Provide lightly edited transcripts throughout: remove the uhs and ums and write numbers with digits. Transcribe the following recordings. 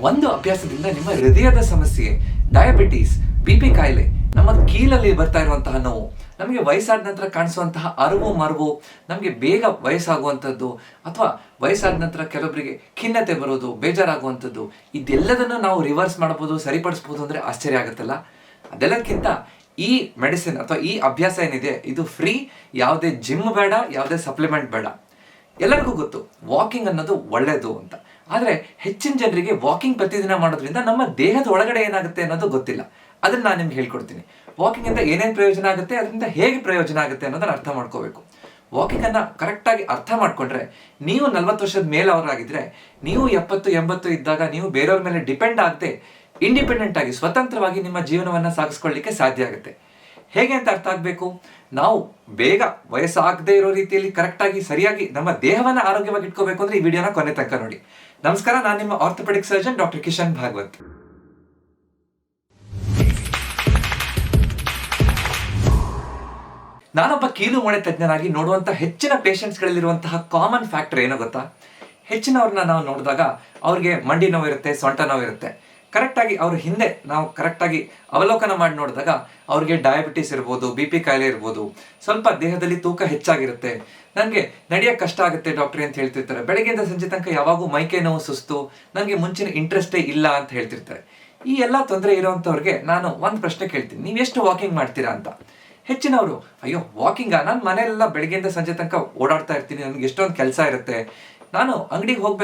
ಒಂದು ಅಭ್ಯಾಸದಿಂದ ನಿಮ್ಮ ಹೃದಯದ ಸಮಸ್ಯೆ, ಡಯಾಬಿಟೀಸ್, ಬಿ ಕಾಯಿಲೆ, ನಮ್ಮ ಕೀಲಲ್ಲಿ ಬರ್ತಾ ಇರುವಂತಹ ನೋವು, ನಮಗೆ ವಯಸ್ಸಾದ ನಂತರ ಕಾಣಿಸುವಂತಹ ಅರಿವು ಮರವು, ನಮಗೆ ಬೇಗ ವಯಸ್ಸಾಗುವಂಥದ್ದು ಅಥವಾ ವಯಸ್ಸಾದ ನಂತರ ಕೆಲವೊಬ್ಬರಿಗೆ ಖಿನ್ನತೆ ಬರೋದು, ಬೇಜಾರಾಗುವಂಥದ್ದು, ಇದೆಲ್ಲದನ್ನು ನಾವು ರಿವರ್ಸ್ ಮಾಡ್ಬೋದು, ಸರಿಪಡಿಸ್ಬೋದು ಅಂದರೆ ಆಶ್ಚರ್ಯ ಆಗುತ್ತಲ್ಲ. ಅದೆಲ್ಲಕ್ಕಿಂತ ಈ ಮೆಡಿಸಿನ್ ಅಥವಾ ಈ ಅಭ್ಯಾಸ ಏನಿದೆ ಇದು ಫ್ರೀ. ಯಾವುದೇ ಜಿಮ್ ಬೇಡ, ಯಾವುದೇ ಸಪ್ಲಿಮೆಂಟ್ ಬೇಡ. ಎಲ್ಲರಿಗೂ ಗೊತ್ತು ವಾಕಿಂಗ್ ಅನ್ನೋದು ಒಳ್ಳೆಯದು ಅಂತ. ಆದರೆ ಹೆಚ್ಚಿನ ಜನರಿಗೆ ವಾಕಿಂಗ್ ಪ್ರತಿದಿನ ಮಾಡೋದ್ರಿಂದ ನಮ್ಮ ದೇಹದ ಒಳಗಡೆ ಏನಾಗುತ್ತೆ ಅನ್ನೋದು ಗೊತ್ತಿಲ್ಲ. ಅದನ್ನು ನಾನು ನಿಮ್ಗೆ ಹೇಳ್ಕೊಡ್ತೀನಿ. ವಾಕಿಂಗಿಂದ ಏನೇನು ಪ್ರಯೋಜನ ಆಗುತ್ತೆ, ಅದರಿಂದ ಹೇಗೆ ಪ್ರಯೋಜನ ಆಗುತ್ತೆ ಅನ್ನೋದನ್ನು ಅರ್ಥ ಮಾಡ್ಕೋಬೇಕು. ವಾಕಿಂಗನ್ನು ಕರೆಕ್ಟಾಗಿ ಅರ್ಥ ಮಾಡಿಕೊಂಡ್ರೆ, ನೀವು 40 ವರ್ಷದ ಮೇಲವರಾಗಿದ್ದರೆ, ನೀವು 70-80 ಇದ್ದಾಗ ನೀವು ಬೇರೆಯವ್ರ ಮೇಲೆ ಡಿಪೆಂಡ್ ಆಗದೆ ಇಂಡಿಪೆಂಡೆಂಟ್ ಆಗಿ ಸ್ವತಂತ್ರವಾಗಿ ನಿಮ್ಮ ಜೀವನವನ್ನು ಸಾಗಿಸ್ಕೊಳ್ಳಿಕ್ಕೆ ಸಾಧ್ಯ ಆಗುತ್ತೆ. ಹೇಗೆ ಅಂತ ಅರ್ಥ ಆಗಬೇಕು. ನಾವು ಬೇಗ ವಯಸ್ಸಾಗದೇ ಇರೋ ರೀತಿಯಲ್ಲಿ ಕರೆಕ್ಟಾಗಿ ಸರಿಯಾಗಿ ನಮ್ಮ ದೇಹವನ್ನು ಆರೋಗ್ಯವಾಗಿ ಇಟ್ಕೋಬೇಕು ಅಂದರೆ ಈ ವಿಡಿಯೋನ ಕೊನೆ ತನಕ ನೋಡಿ. ನಮಸ್ಕಾರ, ನಾನು ನಿಮ್ಮ orthopaedic surgeon doctor Kishan Bhagwat. ನಾನೊಬ್ಬ ಕೀಲು ಮೊಳೆ ತಜ್ಞನಾಗಿ ನೋಡುವಂಥ ಹೆಚ್ಚಿನ ಪೇಷಂಟ್ಸ್ಗಳಲ್ಲಿರುವಂತಹ ಕಾಮನ್ ಫ್ಯಾಕ್ಟರ್ ಏನೋ ಗೊತ್ತಾ? ಹೆಚ್ಚಿನವ್ರನ್ನ ನಾವು ನೋಡಿದಾಗ ಅವ್ರಿಗೆ ಮಂಡಿ ನೋವು ಇರುತ್ತೆ, ಸೊಂಟ ನೋವು ಇರುತ್ತೆ. ಕರೆಕ್ಟಾಗಿ ಅವ್ರ ಹಿಂದೆ ನಾವು ಕರೆಕ್ಟಾಗಿ ಅವಲೋಕನ ಮಾಡಿ ನೋಡಿದಾಗ ಅವ್ರಿಗೆ ಡಯಾಬಿಟಿಸ್ ಇರ್ಬೋದು, ಬಿ ಕಾಯಿಲೆ ಇರ್ಬೋದು, ಸ್ವಲ್ಪ ದೇಹದಲ್ಲಿ ತೂಕ ಹೆಚ್ಚಾಗಿರುತ್ತೆ, ನನಗೆ ನಡೆಯೋಕ್ಕೆ ಕಷ್ಟ ಆಗುತ್ತೆ ಡಾಕ್ಟ್ರಿ ಅಂತ ಹೇಳ್ತಿರ್ತಾರೆ. ಬೆಳಗ್ಗೆಯಿಂದ ಸಂಜೆ ತನಕ ಯಾವಾಗೂ ಮೈಕೈ ನೋವು, ಸುಸ್ತು, ನನಗೆ ಮುಂಚಿನ ಇಂಟ್ರೆಸ್ಟೇ ಇಲ್ಲ ಅಂತ ಹೇಳ್ತಿರ್ತಾರೆ. ಈ ಎಲ್ಲ ತೊಂದರೆ ಇರೋವಂಥವ್ರಿಗೆ ನಾನು ಒಂದು ಪ್ರಶ್ನೆ ಕೇಳ್ತೀನಿ, ನೀವು ಎಷ್ಟು ವಾಕಿಂಗ್ ಮಾಡ್ತೀರಾ ಅಂತ. ಹೆಚ್ಚಿನವರು, ಅಯ್ಯೋ ವಾಕಿಂಗಾ, ನಾನು ಮನೆಯೆಲ್ಲ ಬೆಳಗ್ಗೆಯಿಂದ ಸಂಜೆ ತನಕ ಓಡಾಡ್ತಾ ಇರ್ತೀನಿ, ನನಗೆ ಎಷ್ಟೊಂದು ಕೆಲಸ ಇರುತ್ತೆ, ನಾನು ಅಂಗಡಿಗೆ ಹೋಗಿ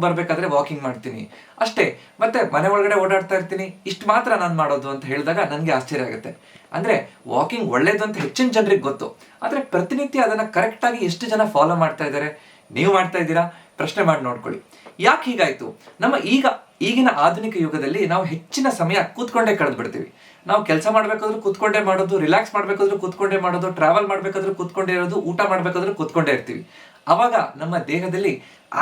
ಬರಬೇಕಾದ್ರೆ ವಾಕಿಂಗ್ ಮಾಡ್ತೀನಿ ಅಷ್ಟೇ, ಮತ್ತೆ ಮನೆ ಒಳಗಡೆ ಓಡಾಡ್ತಾ ಇರ್ತೀನಿ, ಇಷ್ಟು ಮಾತ್ರ ನಾನು ಮಾಡೋದು ಅಂತ ಹೇಳಿದಾಗ ನನಗೆ ಆಶ್ಚರ್ಯ ಆಗುತ್ತೆ. ಅಂದರೆ ವಾಕಿಂಗ್ ಒಳ್ಳೇದು ಅಂತ ಹೆಚ್ಚಿನ ಜನರಿಗೆ ಗೊತ್ತು, ಆದರೆ ಪ್ರತಿನಿತ್ಯ ಅದನ್ನು ಕರೆಕ್ಟಾಗಿ ಎಷ್ಟು ಜನ ಫಾಲೋ ಮಾಡ್ತಾ ಇದ್ದಾರೆ? ನೀವು ಮಾಡ್ತಾ ಇದ್ದೀರಾ? ಪ್ರಶ್ನೆ ಮಾಡಿ ನೋಡ್ಕೊಳ್ಳಿ. ಯಾಕೆ ಹೀಗಾಯಿತು? ನಮ್ಮ ಈಗಿನ ಆಧುನಿಕ ಯುಗದಲ್ಲಿ ನಾವು ಹೆಚ್ಚಿನ ಸಮಯ ಕೂತ್ಕೊಂಡೇ ಕಳೆದು ಬಿಡ್ತೀವಿ. ನಾವು ಕೆಲಸ ಮಾಡಬೇಕಾದ್ರೂ ಕೂತ್ಕೊಂಡೇ ಮಾಡೋದು, ರಿಲ್ಯಾಕ್ಸ್ ಮಾಡಬೇಕಾದ್ರೂ ಕೂತ್ಕೊಂಡೇ ಮಾಡೋದು, ಟ್ರಾವೆಲ್ ಮಾಡಬೇಕಾದ್ರೂ ಕೂತ್ಕೊಂಡೇ ಇರೋದು, ಊಟ ಮಾಡಬೇಕಾದ್ರೂ ಕೂತ್ಕೊಂಡೇ ಇರ್ತೀವಿ. ಅವಾಗ ನಮ್ಮ ದೇಹದಲ್ಲಿ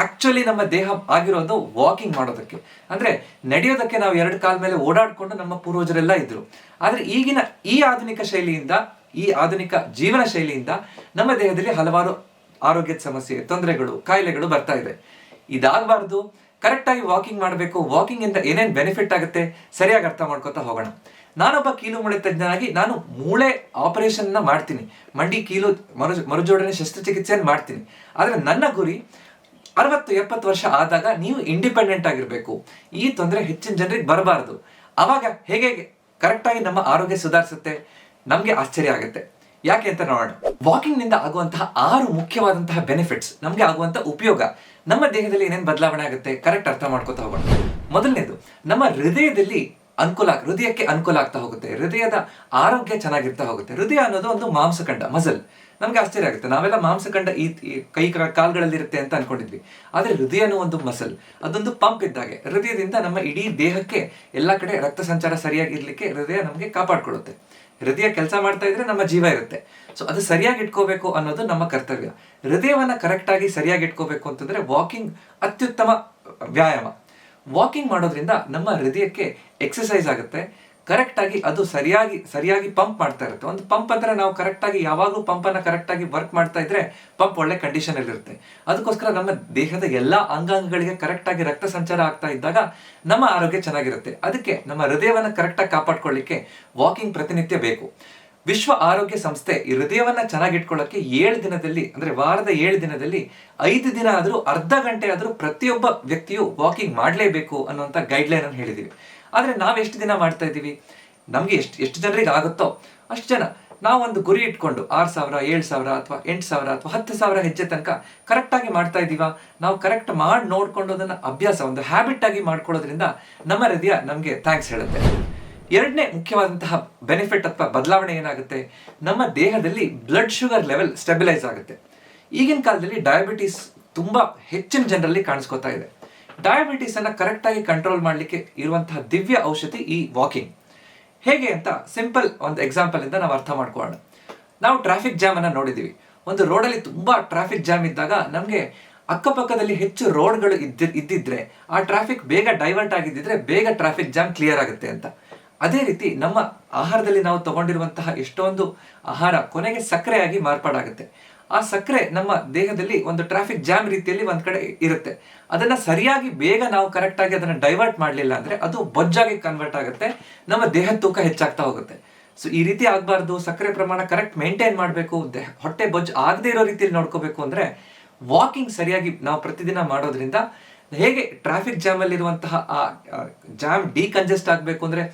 ಆಕ್ಚುಲಿ ನಮ್ಮ ದೇಹ ಆಗಿರೋದು ವಾಕಿಂಗ್ ಮಾಡೋದಕ್ಕೆ, ಅಂದರೆ ನಡೆಯೋದಕ್ಕೆ. ನಾವು 2 ಕಾಲ ಮೇಲೆ ಓಡಾಡಿಕೊಂಡು ನಮ್ಮ ಪೂರ್ವಜರೆಲ್ಲ ಇದ್ರು. ಆದರೆ ಈಗಿನ ಈ ಆಧುನಿಕ ಶೈಲಿಯಿಂದ, ಈ ಆಧುನಿಕ ಜೀವನ ಶೈಲಿಯಿಂದ ನಮ್ಮ ದೇಹದಲ್ಲಿ ಹಲವಾರು ಆರೋಗ್ಯದ ಸಮಸ್ಯೆ, ತೊಂದರೆಗಳು, ಕಾಯಿಲೆಗಳು ಬರ್ತಾ ಇದೆ. ಇದಾಗಬಾರ್ದು. ಕರೆಕ್ಟಾಗಿ ವಾಕಿಂಗ್ ಮಾಡಬೇಕು. ವಾಕಿಂಗಿಂದ ಏನೇನು ಬೆನಿಫಿಟ್ ಆಗುತ್ತೆ ಸರಿಯಾಗಿ ಅರ್ಥ ಮಾಡ್ಕೊತಾ ಹೋಗೋಣ. ನಾನೊಬ್ಬ ಕೀಲು ಮೂಳೆ ತಜ್ಞನಾಗಿ ನಾನು ಮೂಳೆ ಆಪರೇಷನ್ನ ಮಾಡ್ತೀನಿ, ಮಂಡಿ ಕೀಲು ಮರುಜೋಡಣೆ ಶಸ್ತ್ರಚಿಕಿತ್ಸೆಯನ್ನು ಮಾಡ್ತೀನಿ. ಆದರೆ ನನ್ನ ಗುರಿ 60-70 ವರ್ಷ ಆದಾಗ ನೀವು ಇಂಡಿಪೆಂಡೆಂಟ್ ಆಗಿರಬೇಕು. ಈ ತೊಂದರೆ ಹೆಚ್ಚಿನ ಜನರಿಗೆ ಬರಬಾರ್ದು. ಆವಾಗ ಹೇಗೆ ಕರೆಕ್ಟಾಗಿ ನಮ್ಮ ಆರೋಗ್ಯ ಸುಧಾರಿಸುತ್ತೆ? ನಮಗೆ ಆಶ್ಚರ್ಯ ಆಗುತ್ತೆ. ಯಾಕೆ ಅಂತ ನೋಡೋಣ. ವಾಕಿಂಗ್ನಿಂದ ಆಗುವಂತಹ 6 ಮುಖ್ಯವಾದಂತಹ ಬೆನಿಫಿಟ್ಸ್, ನಮಗೆ ಆಗುವಂಥ ಉಪಯೋಗ, ನಮ್ಮ ದೇಹದಲ್ಲಿ ಏನೇನು ಬದಲಾವಣೆ ಆಗುತ್ತೆ ಕರೆಕ್ಟ್ ಅರ್ಥ ಮಾಡ್ಕೊತಾ ಹೋಗೋಣ. ಮೊದಲನೇದು, ನಮ್ಮ ಹೃದಯಕ್ಕೆ ಅನುಕೂಲ ಆಗ್ತಾ ಹೋಗುತ್ತೆ. ಹೃದಯದ ಆರೋಗ್ಯ ಚೆನ್ನಾಗಿರ್ತಾ ಹೋಗುತ್ತೆ. ಹೃದಯ ಅನ್ನೋದು ಒಂದು ಮಾಂಸಖಂಡ, ಮಸಲ್. ನಮಗೆ ಆಶ್ಚರ್ಯ ಆಗುತ್ತೆ, ನಾವೆಲ್ಲ ಮಾಂಸಖಂಡ ಈ ಕೈ ಕಾಲ್ಗಳಲ್ಲಿ ಇರುತ್ತೆ ಅಂತ ಅನ್ಕೊಂಡಿದ್ವಿ. ಆದರೆ ಹೃದಯನೂ ಒಂದು ಮಸಲ್, ಅದೊಂದು ಪಂಪ್ ಇದ್ದಾಗೆ. ಹೃದಯದಿಂದ ನಮ್ಮ ಇಡೀ ದೇಹಕ್ಕೆ ಎಲ್ಲ ಕಡೆ ರಕ್ತ ಸಂಚಾರ ಸರಿಯಾಗಿರ್ಲಿಕ್ಕೆ ಹೃದಯ ನಮಗೆ ಕಾಪಾಡ್ಕೊಳ್ಳುತ್ತೆ. ಹೃದಯ ಕೆಲಸ ಮಾಡ್ತಾ ಇದ್ರೆ ನಮ್ಮ ಜೀವ ಇರುತ್ತೆ. ಸೊ ಅದು ಸರಿಯಾಗಿ ಇಟ್ಕೋಬೇಕು ಅನ್ನೋದು ನಮ್ಮ ಕರ್ತವ್ಯ. ಹೃದಯವನ್ನ ಕರೆಕ್ಟಾಗಿ ಸರಿಯಾಗಿ ಇಟ್ಕೋಬೇಕು ಅಂತಂದ್ರೆ ವಾಕಿಂಗ್ ಅತ್ಯುತ್ತಮ ವ್ಯಾಯಾಮ. ವಾಕಿಂಗ್ ಮಾಡೋದ್ರಿಂದ ನಮ್ಮ ಹೃದಯಕ್ಕೆ ಎಕ್ಸಸೈಸ್ ಆಗುತ್ತೆ. ಕರೆಕ್ಟಾಗಿ ಅದು ಸರಿಯಾಗಿ ಪಂಪ್ ಮಾಡ್ತಾ ಇರುತ್ತೆ. ಒಂದು ಪಂಪ್ ಅಂದರೆ ನಾವು ಕರೆಕ್ಟಾಗಿ ಯಾವಾಗಲೂ ಪಂಪನ್ನು ಕರೆಕ್ಟಾಗಿ ವರ್ಕ್ ಮಾಡ್ತಾ ಇದ್ರೆ ಪಂಪ್ ಒಳ್ಳೆ ಕಂಡೀಷನಲ್ಲಿ ಇರುತ್ತೆ. ಅದಕ್ಕೋಸ್ಕರ ನಮ್ಮ ದೇಹದ ಎಲ್ಲ ಅಂಗಾಂಗಗಳಿಗೆ ಕರೆಕ್ಟಾಗಿ ರಕ್ತ ಸಂಚಾರ ಆಗ್ತಾ ಇದ್ದಾಗ ನಮ್ಮ ಆರೋಗ್ಯ ಚೆನ್ನಾಗಿರುತ್ತೆ. ಅದಕ್ಕೆ ನಮ್ಮ ಹೃದಯವನ್ನು ಕರೆಕ್ಟಾಗಿ ಕಾಪಾಡ್ಕೊಳ್ಳಿಕ್ಕೆ ವಾಕಿಂಗ್ ಪ್ರತಿನಿತ್ಯ ಬೇಕು. ವಿಶ್ವ ಆರೋಗ್ಯ ಸಂಸ್ಥೆ ಈ ಹೃದಯವನ್ನ ಚೆನ್ನಾಗಿಟ್ಕೊಳ್ಳೋಕ್ಕೆ 7 ದಿನದಲ್ಲಿ, ಅಂದರೆ ವಾರದ 7 ದಿನದಲ್ಲಿ 5 ದಿನ ಆದರೂ, ಅರ್ಧ ಗಂಟೆ ಆದರೂ ಪ್ರತಿಯೊಬ್ಬ ವ್ಯಕ್ತಿಯು ವಾಕಿಂಗ್ ಮಾಡಲೇಬೇಕು ಅನ್ನುವಂಥ ಗೈಡ್ಲೈನ್ ಅನ್ನು ಹೇಳಿದ್ದೀವಿ. ಆದರೆ ನಾವು ಎಷ್ಟು ದಿನ ಮಾಡ್ತಾ ಇದ್ದೀವಿ? ನಮಗೆ ಎಷ್ಟು ಜನರಿಗೆ ಆಗುತ್ತೋ ಅಷ್ಟು ಜನ ನಾವು ಒಂದು ಗುರಿ ಇಟ್ಕೊಂಡು 6,000, 7,000 ಅಥವಾ 8,000 ಅಥವಾ 10,000 ಹೆಜ್ಜೆ ತನಕ ಕರೆಕ್ಟಾಗಿ ಮಾಡ್ತಾ ಇದ್ದೀವಾ? ನಾವು ಕರೆಕ್ಟ್ ಮಾಡಿ ನೋಡ್ಕೊಂಡು ಅದನ್ನು ಅಭ್ಯಾಸ, ಒಂದು ಹ್ಯಾಬಿಟ್ ಆಗಿ ಮಾಡ್ಕೊಳ್ಳೋದ್ರಿಂದ ನಮ್ಮ ಹೃದಯ ನಮಗೆ ಥ್ಯಾಂಕ್ಸ್ ಹೇಳುತ್ತೆ. ಎರಡನೇ ಮುಖ್ಯವಾದಂತಹ ಬೆನಿಫಿಟ್ ಅಥವಾ ಬದಲಾವಣೆ ಏನಾಗುತ್ತೆ? ನಮ್ಮ ದೇಹದಲ್ಲಿ ಬ್ಲಡ್ ಶುಗರ್ ಲೆವೆಲ್ ಸ್ಟೆಬಿಲೈಸ್ ಆಗುತ್ತೆ. ಈಗಿನ ಕಾಲದಲ್ಲಿ ಡಯಾಬಿಟೀಸ್ ತುಂಬ ಹೆಚ್ಚಿನ ಜನರಲ್ಲಿ ಕಾಣಿಸ್ಕೊತಾ ಇದೆ. ಡಯಾಬಿಟೀಸ್ ಅನ್ನ ಕರೆಕ್ಟಾಗಿ ಕಂಟ್ರೋಲ್ ಮಾಡಲಿಕ್ಕೆ ಇರುವಂತಹ ದಿವ್ಯ ಔಷಧಿ ಈ ವಾಕಿಂಗ್. ಹೇಗೆ ಅಂತ ಸಿಂಪಲ್ ಒಂದು ಎಕ್ಸಾಂಪಲ್ ಇಂದ ನಾವು ಅರ್ಥ ಮಾಡ್ಕೊಳ್ಳೋಣ. ನಾವು ಟ್ರಾಫಿಕ್ ಜಾಮ್ ಅನ್ನ ನೋಡಿದೀವಿ. ಒಂದು ರೋಡಲ್ಲಿ ತುಂಬಾ ಟ್ರಾಫಿಕ್ ಜಾಮ್ ಇದ್ದಾಗ ನಮಗೆ ಅಕ್ಕಪಕ್ಕದಲ್ಲಿ ಹೆಚ್ಚು ರೋಡ್ಗಳು ಇದ್ದಿದ್ರೆ, ಆ ಟ್ರಾಫಿಕ್ ಬೇಗ ಡೈವರ್ಟ್ ಆಗಿದ್ದಿದ್ರೆ ಬೇಗ ಟ್ರಾಫಿಕ್ ಜಾಮ್ ಕ್ಲಿಯರ್ ಆಗುತ್ತೆ ಅಂತ. ಅದೇ ರೀತಿ ನಮ್ಮ ಆಹಾರದಲ್ಲಿ ನಾವು ತಗೊಂಡಿರುವಂತಹ ಎಷ್ಟೊಂದು ಆಹಾರ ಕೊನೆಗೆ ಸಕ್ಕರೆಯಾಗಿ ಮಾರ್ಪಾಡಾಗುತ್ತೆ. ಆ ಸಕ್ಕರೆ ನಮ್ಮ ದೇಹದಲ್ಲಿ ಒಂದು ಟ್ರಾಫಿಕ್ ಜಾಮ್ ರೀತಿಯಲ್ಲಿ ಒಂದ್ ಕಡೆ ಇರುತ್ತೆ. ಅದನ್ನ ಸರಿಯಾಗಿ ಬೇಗ ನಾವು ಕರೆಕ್ಟ್ ಆಗಿ ಅದನ್ನ ಡೈವರ್ಟ್ ಮಾಡಲಿಲ್ಲ ಅಂದ್ರೆ ಅದು ಬೊಜ್ಜಾಗಿ ಕನ್ವರ್ಟ್ ಆಗುತ್ತೆ, ನಮ್ಮ ದೇಹದ ತೂಕ ಹೆಚ್ಚಾಗ್ತಾ ಹೋಗುತ್ತೆ. ಸೊ ಈ ರೀತಿ ಆಗ್ಬಾರ್ದು, ಸಕ್ಕರೆ ಪ್ರಮಾಣ ಕರೆಕ್ಟ್ ಮೇಂಟೈನ್ ಮಾಡಬೇಕು, ಹೊಟ್ಟೆ ಬೊಜ್ಜು ಆಗದೆ ಇರೋ ರೀತಿಯಲ್ಲಿ ನೋಡ್ಕೋಬೇಕು ಅಂದ್ರೆ ವಾಕಿಂಗ್ ಸರಿಯಾಗಿ ನಾವು ಪ್ರತಿದಿನ ಮಾಡೋದ್ರಿಂದ ಹೇಗೆ ಟ್ರಾಫಿಕ್ ಜಾಮ್ ಅಲ್ಲಿ ಇರುವಂತಹ ಆ ಜಾಮ್ ಡಿಕಂಜೆಸ್ಟ್ ಆಗಬೇಕು ಅಂದ್ರೆ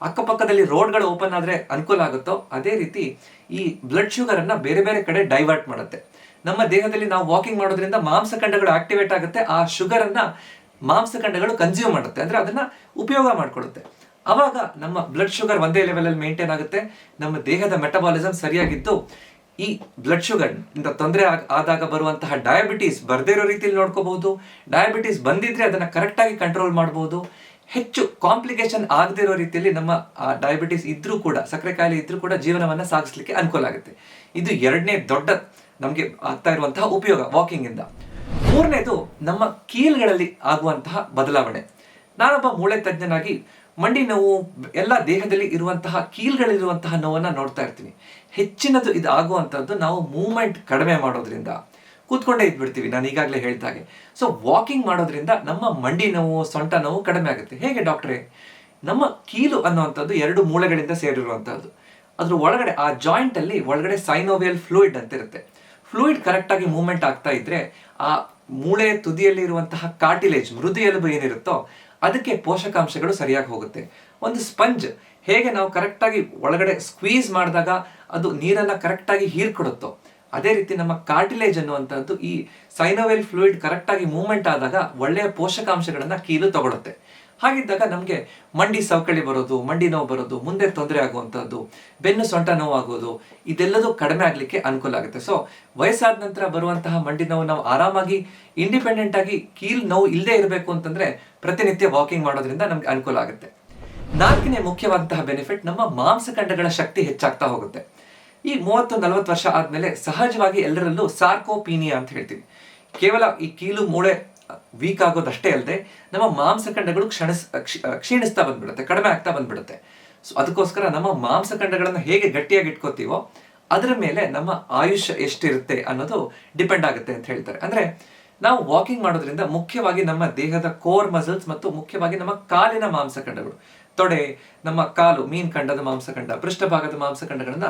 ಅಕ್ಕಪಕ್ಕದಲ್ಲಿ ರೋಡ್ಗಳು ಓಪನ್ ಆದ್ರೆ ಅನುಕೂಲ ಆಗುತ್ತೋ, ಅದೇ ರೀತಿ ಈ ಬ್ಲಡ್ ಶುಗರ್ ಅನ್ನ ಬೇರೆ ಬೇರೆ ಕಡೆ ಡೈವರ್ಟ್ ಮಾಡುತ್ತೆ. ನಮ್ಮ ದೇಹದಲ್ಲಿ ನಾವು ವಾಕಿಂಗ್ ಮಾಡೋದ್ರಿಂದ ಮಾಂಸಖಂಡಗಳು ಆಕ್ಟಿವೇಟ್ ಆಗುತ್ತೆ, ಆ ಶುಗರ್ ಅನ್ನ ಮಾಂಸಖಂಡಗಳು ಕನ್ಸ್ಯೂಮ್ ಮಾಡುತ್ತೆ, ಅಂದ್ರೆ ಅದನ್ನ ಉಪಯೋಗ ಮಾಡ್ಕೊಳ್ಳುತ್ತೆ. ಅವಾಗ ನಮ್ಮ ಬ್ಲಡ್ ಶುಗರ್ ಒಂದೇ ಲೆವೆಲ್ ಅಲ್ಲಿ ಮೇಂಟೈನ್ ಆಗುತ್ತೆ, ನಮ್ಮ ದೇಹದ ಮೆಟಬಾಲಿಸಮ್ ಸರಿಯಾಗಿದ್ದು ಈ ಬ್ಲಡ್ ಶುಗರ್ ಇಂದ ತೊಂದರೆ ಆದಾಗ ಬರುವಂತಹ ಡಯಾಬಿಟೀಸ್ ಬರ್ದೇ ಇರೋ ರೀತಿಯಲ್ಲಿ ನೋಡ್ಕೋಬಹುದು. ಡಯಾಬಿಟೀಸ್ ಬಂದಿದ್ರೆ ಅದನ್ನ ಕರೆಕ್ಟ್ ಆಗಿ ಕಂಟ್ರೋಲ್ ಮಾಡಬಹುದು. ಹೆಚ್ಚು ಕಾಂಪ್ಲಿಕೇಶನ್ ಆಗದೆ ಇರೋ ರೀತಿಯಲ್ಲಿ ನಮ್ಮ ಡಯಾಬಿಟೀಸ್ ಇದ್ರೂ ಕೂಡ, ಸಕ್ಕರೆ ಕಾಯಿಲೆ ಇದ್ರೂ ಕೂಡ ಜೀವನವನ್ನ ಸಾಗಿಸ್ಲಿಕ್ಕೆ ಅನುಕೂಲ ಆಗುತ್ತೆ. ಇದು ಎರಡನೇ ದೊಡ್ಡ ನಮ್ಗೆ ಆಗ್ತಾ ಇರುವಂತಹ ಉಪಯೋಗ ವಾಕಿಂಗ್ ಇಂದ. ಮೂರನೇದು ನಮ್ಮ ಕೀಲ್ಗಳಲ್ಲಿ ಆಗುವಂತಹ ಬದಲಾವಣೆ. ನಾನೊಬ್ಬ ಮೂಳೆ ತಜ್ಞನಾಗಿ ಮಂಡಿ ನೋವು ಎಲ್ಲ ದೇಹದಲ್ಲಿ ಇರುವಂತಹ ಕೀಲ್ಗಳಿರುವಂತಹ ನೋವನ್ನ ನೋಡ್ತಾ ಇರ್ತೀನಿ. ಹೆಚ್ಚಿನದು ಇದು ಆಗುವಂತದ್ದು ನಾವು ಮೂವ್ಮೆಂಟ್ ಕಡಿಮೆ ಮಾಡೋದ್ರಿಂದ, ಕೂತ್ಕೊಂಡೇ ಇದ್ಬಿಡ್ತೀವಿ ನಾನು ಈಗಾಗಲೇ ಹೇಳ್ದಾಗೆ. ಸೊ ವಾಕಿಂಗ್ ಮಾಡೋದ್ರಿಂದ ನಮ್ಮ ಮಂಡಿ ನೋವು, ಸೊಂಟ ನೋವು ಕಡಿಮೆ ಆಗುತ್ತೆ. ಹೇಗೆ ಡಾಕ್ಟ್ರೇ? ನಮ್ಮ ಕೀಲು ಅನ್ನುವಂಥದ್ದು 2 ಮೂಳೆಗಳಿಂದ ಸೇರಿರುವಂತಹದ್ದು. ಅದ್ರ ಒಳಗಡೆ ಆ ಜಾಯಿಂಟ್ ಅಲ್ಲಿ ಒಳಗಡೆ ಸೈನೋವಿಯಲ್ ಫ್ಲೂಯಿಡ್ ಅಂತ ಇರುತ್ತೆ. ಫ್ಲೂಯಿಡ್ ಕರೆಕ್ಟ್ ಆಗಿ ಮೂವ್ಮೆಂಟ್ ಆಗ್ತಾ ಇದ್ರೆ ಆ ಮೂಳೆ ತುದಿಯಲ್ಲಿ ಇರುವಂತಹ ಕಾರ್ಟಿಲೇಜ್, ಮೃದು ಎಲುಬು ಏನಿರುತ್ತೋ ಅದಕ್ಕೆ ಪೋಷಕಾಂಶಗಳು ಸರಿಯಾಗಿ ಹೋಗುತ್ತೆ. ಒಂದು ಸ್ಪಂಜ್ ಹೇಗೆ ನಾವು ಕರೆಕ್ಟ್ ಆಗಿ ಒಳಗಡೆ ಸ್ಕ್ವೀಸ್ ಮಾಡಿದಾಗ ಅದು ನೀರನ್ನ ಕರೆಕ್ಟ್ ಆಗಿ ಹೀರ್ಕೊಡುತ್ತೋ, ಅದೇ ರೀತಿ ನಮ್ಮ ಕಾರ್ಟಿಲೇಜ್ ಅನ್ನುವಂಥದ್ದು ಈ ಸೈನೋವಿಯಲ್ ಫ್ಲೂಯಿಡ್ ಕರೆಕ್ಟ್ ಆಗಿ ಮೂವ್ಮೆಂಟ್ ಆದಾಗ ಒಳ್ಳೆಯ ಪೋಷಕಾಂಶಗಳನ್ನ ಕೀಲು ತಗೊಳುತ್ತೆ. ಹಾಗಿದ್ದಾಗ ನಮಗೆ ಮಂಡಿ ಸವಕಳಿ ಬರೋದು, ಮಂಡಿ ನೋವು ಬರೋದು, ಮುಂದೆ ತೊಂದರೆ ಆಗುವಂಥದ್ದು, ಬೆನ್ನು ಸೊಂಟ ನೋವು ಆಗೋದು, ಇದೆಲ್ಲದೂ ಕಡಿಮೆ ಆಗ್ಲಿಕ್ಕೆ ಅನುಕೂಲ ಆಗುತ್ತೆ. ಸೊ ವಯಸ್ಸಾದ ನಂತರ ಬರುವಂತಹ ಮಂಡಿ ನೋವು ನಾವು ಆರಾಮಾಗಿ ಇಂಡಿಪೆಂಡೆಂಟ್ ಆಗಿ ಕೀಲ್ ನೋವು ಇಲ್ಲದೆ ಇರಬೇಕು ಅಂತಂದ್ರೆ ಪ್ರತಿನಿತ್ಯ ವಾಕಿಂಗ್ ಮಾಡೋದ್ರಿಂದ ನಮ್ಗೆ ಅನುಕೂಲ ಆಗುತ್ತೆ. 4ನೇ ಮುಖ್ಯವಾದಂತಹ ಬೆನಿಫಿಟ್, ನಮ್ಮ ಮಾಂಸಖಂಡಗಳ ಶಕ್ತಿ ಹೆಚ್ಚಾಗ್ತಾ ಹೋಗುತ್ತೆ. ಈ 30-40 ವರ್ಷ ಆದ್ಮೇಲೆ ಸಹಜವಾಗಿ ಎಲ್ಲರಲ್ಲೂ ಸಾರ್ಕೋಪೀನಿಯಾ ಅಂತ ಹೇಳ್ತೀವಿ. ಕೇವಲ ಈ ಕೀಲು ಮೂಳೆ ವೀಕ್ ಆಗೋದಷ್ಟೇ ಅಲ್ಲದೆ ನಮ್ಮ ಮಾಂಸಖಂಡಗಳು ಕ್ಷೀಣಿಸ್ತಾ ಬಂದ್ಬಿಡುತ್ತೆ, ಕಡಿಮೆ ಆಗ್ತಾ ಬಂದ್ಬಿಡುತ್ತೆ. ಸೊ ಅದಕ್ಕೋಸ್ಕರ ನಮ್ಮ ಮಾಂಸಖಂಡಗಳನ್ನ ಹೇಗೆ ಗಟ್ಟಿಯಾಗಿ ಇಟ್ಕೋತೀವೋ ಅದರ ಮೇಲೆ ನಮ್ಮ ಆಯುಷ್ಯ ಎಷ್ಟಿರುತ್ತೆ ಅನ್ನೋದು ಡಿಪೆಂಡ್ ಆಗುತ್ತೆ ಅಂತ ಹೇಳ್ತಾರೆ. ಅಂದ್ರೆ ನಾವು ವಾಕಿಂಗ್ ಮಾಡೋದ್ರಿಂದ ಮುಖ್ಯವಾಗಿ ನಮ್ಮ ದೇಹದ ಕೋರ್ ಮಸಲ್ಸ್ ಮತ್ತು ಮುಖ್ಯವಾಗಿ ನಮ್ಮ ಕಾಲಿನ ಮಾಂಸಖಂಡಗಳು, ತೊಡೆ, ನಮ್ಮ ಕಾಲು, ಮೀನ್ಖಂಡದ ಮಾಂಸಖಂಡ, ಪೃಷ್ಠಭಾಗದ ಮಾಂಸಖಂಡಗಳನ್ನ